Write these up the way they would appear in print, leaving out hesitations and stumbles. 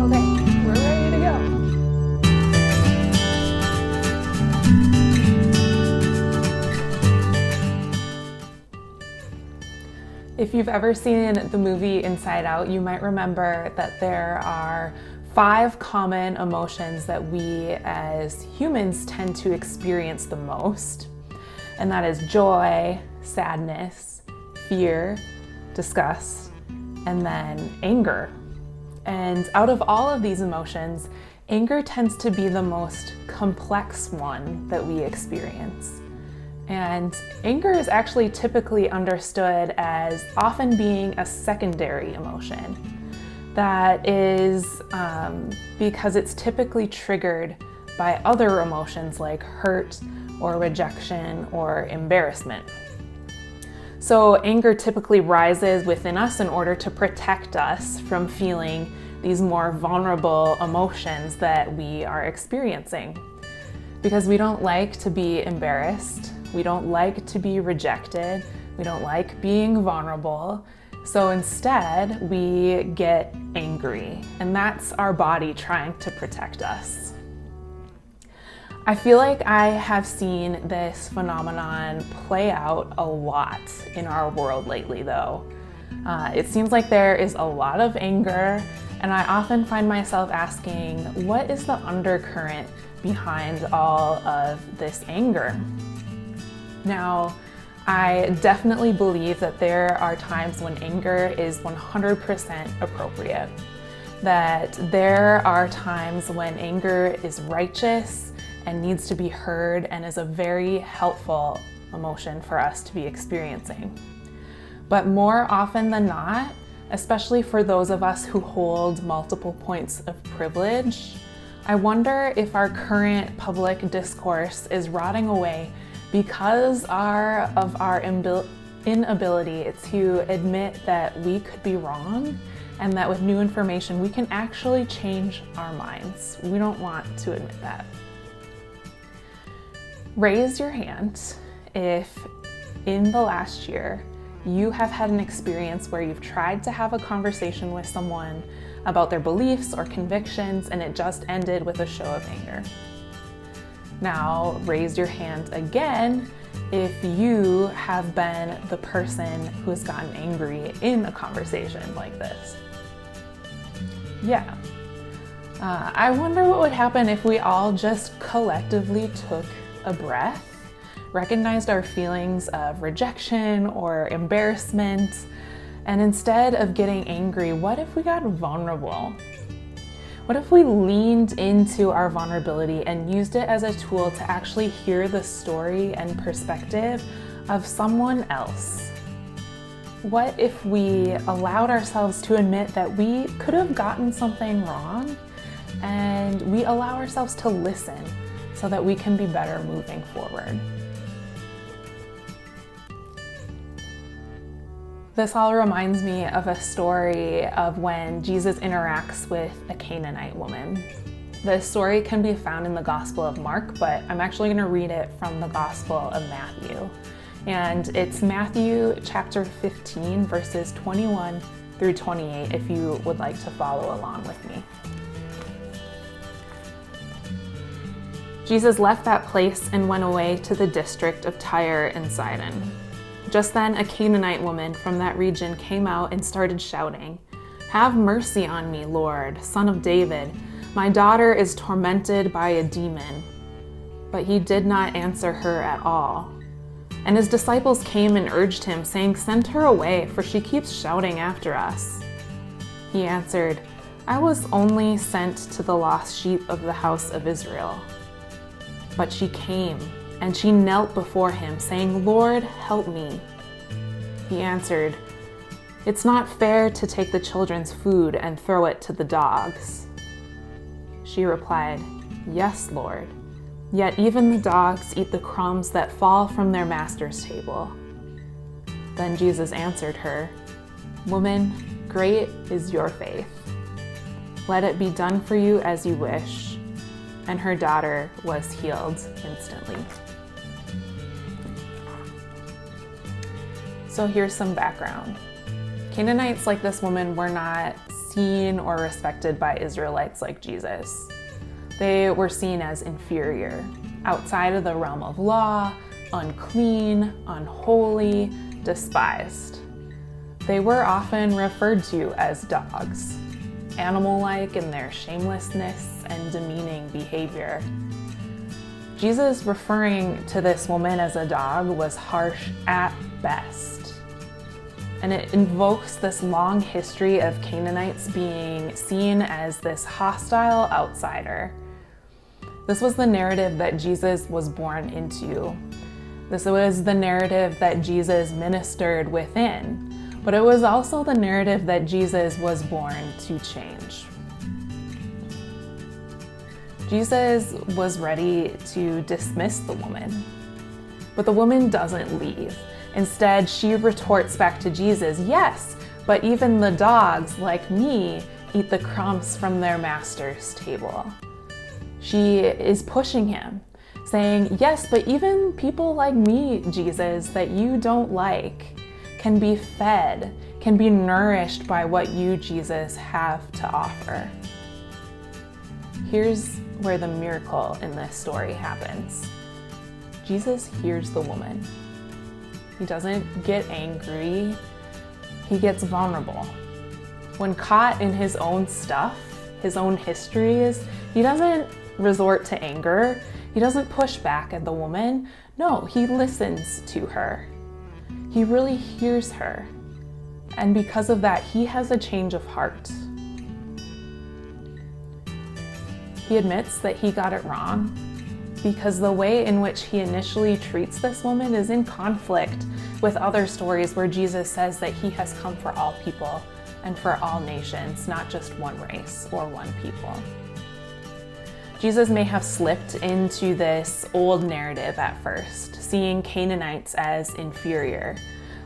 Okay, we're ready to go. If you've ever seen the movie Inside Out, you might remember that there are 5 common emotions that we as humans tend to experience the most. And that is joy, sadness, fear, disgust, and then anger. And out of all of these emotions, anger tends to be the most complex one that we experience. And anger is actually typically understood as often being a secondary emotion. That is because it's typically triggered by other emotions like hurt or rejection or embarrassment. So anger typically rises within us in order to protect us from feeling these more vulnerable emotions that we are experiencing. Because we don't like to be embarrassed, we don't like to be rejected, we don't like being vulnerable. So instead, we get angry, and that's our body trying to protect us. I feel like I have seen this phenomenon play out a lot in our world lately, though. It seems like there is a lot of anger, and I often find myself asking, what is the undercurrent behind all of this anger? Now, I definitely believe that there are times when anger is 100% appropriate. That there are times when anger is righteous and needs to be heard and is a very helpful emotion for us to be experiencing. But more often than not, especially for those of us who hold multiple points of privilege, I wonder if our current public discourse is rotting away because of our inability to admit that we could be wrong and that with new information we can actually change our minds. We don't want to admit that. Raise your hand if in the last year you have had an experience where you've tried to have a conversation with someone about their beliefs or convictions and it just ended with a show of anger. Now, raise your hand again if you have been the person who has gotten angry in a conversation like this. Yeah. I wonder what would happen if we all just collectively took a breath, recognized our feelings of rejection or embarrassment, and instead of getting angry, what if we got vulnerable? What if we leaned into our vulnerability and used it as a tool to actually hear the story and perspective of someone else? What if we allowed ourselves to admit that we could have gotten something wrong and we allow ourselves to listen so that we can be better moving forward? This all reminds me of a story of when Jesus interacts with a Canaanite woman. The story can be found in the Gospel of Mark, but I'm actually going to read it from the Gospel of Matthew. And it's Matthew chapter 15, verses 21 through 28, if you would like to follow along with me. Jesus left that place and went away to the district of Tyre and Sidon. Just then, a Canaanite woman from that region came out and started shouting, "Have mercy on me, Lord, Son of David. My daughter is tormented by a demon." But he did not answer her at all. And his disciples came and urged him, saying, "Send her away, for she keeps shouting after us." He answered, "I was only sent to the lost sheep of the house of Israel." But she came, and she knelt before him, saying, "Lord, help me." He answered, "It's not fair to take the children's food and throw it to the dogs." She replied, "Yes, Lord. Yet even the dogs eat the crumbs that fall from their master's table." Then Jesus answered her, "Woman, great is your faith. Let it be done for you as you wish." And her daughter was healed instantly. So here's some background. Canaanites like this woman were not seen or respected by Israelites like Jesus. They were seen as inferior, outside of the realm of law, unclean, unholy, despised. They were often referred to as dogs, animal-like in their shamelessness and demeaning behavior. Jesus referring to this woman as a dog was harsh at best. And it invokes this long history of Canaanites being seen as this hostile outsider. This was the narrative that Jesus was born into. This was the narrative that Jesus ministered within, but it was also the narrative that Jesus was born to change. Jesus was ready to dismiss the woman, but the woman doesn't leave. Instead, she retorts back to Jesus, "Yes, but even the dogs, like me, eat the crumbs from their master's table." She is pushing him, saying, "Yes, but even people like me, Jesus, that you don't like, can be fed, can be nourished by what you, Jesus, have to offer." Here's where the miracle in this story happens. Jesus hears the woman. He doesn't get angry, he gets vulnerable. When caught in his own stuff, his own histories, he doesn't resort to anger, he doesn't push back at the woman. No, he listens to her. He really hears her. And because of that, he has a change of heart. He admits that he got it wrong because the way in which he initially treats this woman is in conflict with other stories where Jesus says that he has come for all people and for all nations, not just one race or one people. Jesus may have slipped into this old narrative at first, seeing Canaanites as inferior,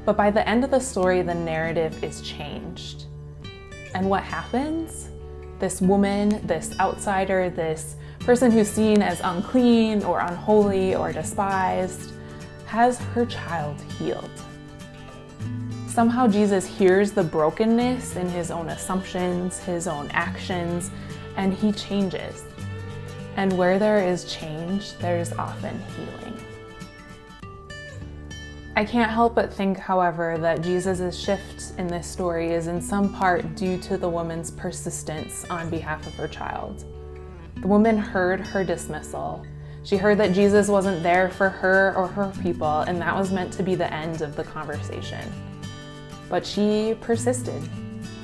but by the end of the story, the narrative is changed. And what happens? This woman, this outsider, this person who's seen as unclean or unholy or despised, has her child healed. Somehow Jesus hears the brokenness in his own assumptions, his own actions, and he changes. And where there is change, there's often healing. I can't help but think, however, that Jesus' shift in this story is in some part due to the woman's persistence on behalf of her child. The woman heard her dismissal. She heard that Jesus wasn't there for her or her people, and that was meant to be the end of the conversation. But she persisted.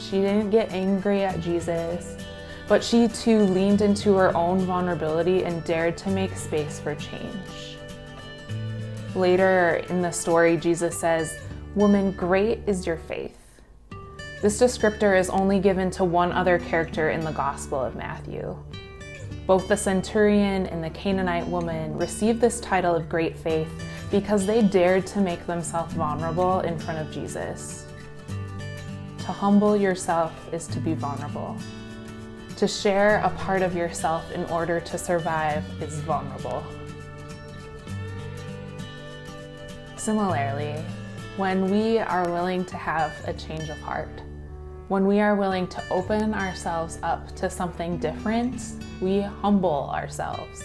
She didn't get angry at Jesus, but she too leaned into her own vulnerability and dared to make space for change. Later in the story, Jesus says, "Woman, great is your faith." This descriptor is only given to one other character in the Gospel of Matthew. Both the centurion and the Canaanite woman received this title of great faith because they dared to make themselves vulnerable in front of Jesus. To humble yourself is to be vulnerable. To share a part of yourself in order to survive is vulnerable. Similarly, when we are willing to have a change of heart, when we are willing to open ourselves up to something different, we humble ourselves.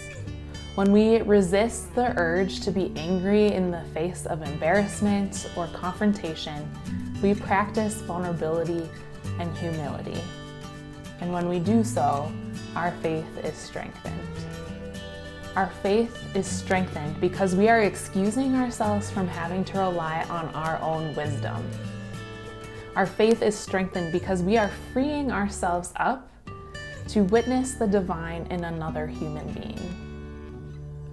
When we resist the urge to be angry in the face of embarrassment or confrontation, we practice vulnerability and humility. And when we do so, our faith is strengthened. Our faith is strengthened because we are excusing ourselves from having to rely on our own wisdom. Our faith is strengthened because we are freeing ourselves up to witness the divine in another human being.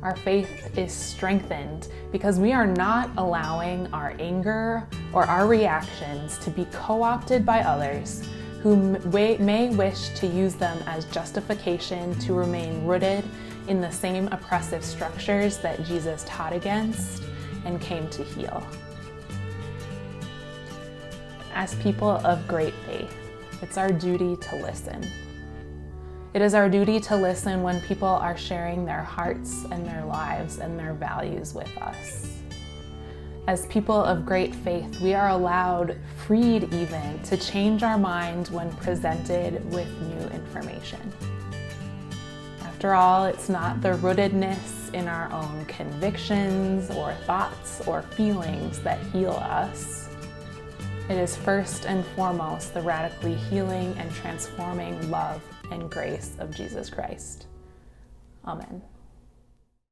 Our faith is strengthened because we are not allowing our anger or our reactions to be co-opted by others who may wish to use them as justification to remain rooted in the same oppressive structures that Jesus taught against and came to heal. As people of great faith, it's our duty to listen. It is our duty to listen when people are sharing their hearts and their lives and their values with us. As people of great faith, we are allowed, freed even, to change our mind when presented with new information. After all, it's not the rootedness in our own convictions or thoughts or feelings that heal us. It is first and foremost the radically healing and transforming love and grace of Jesus Christ. Amen.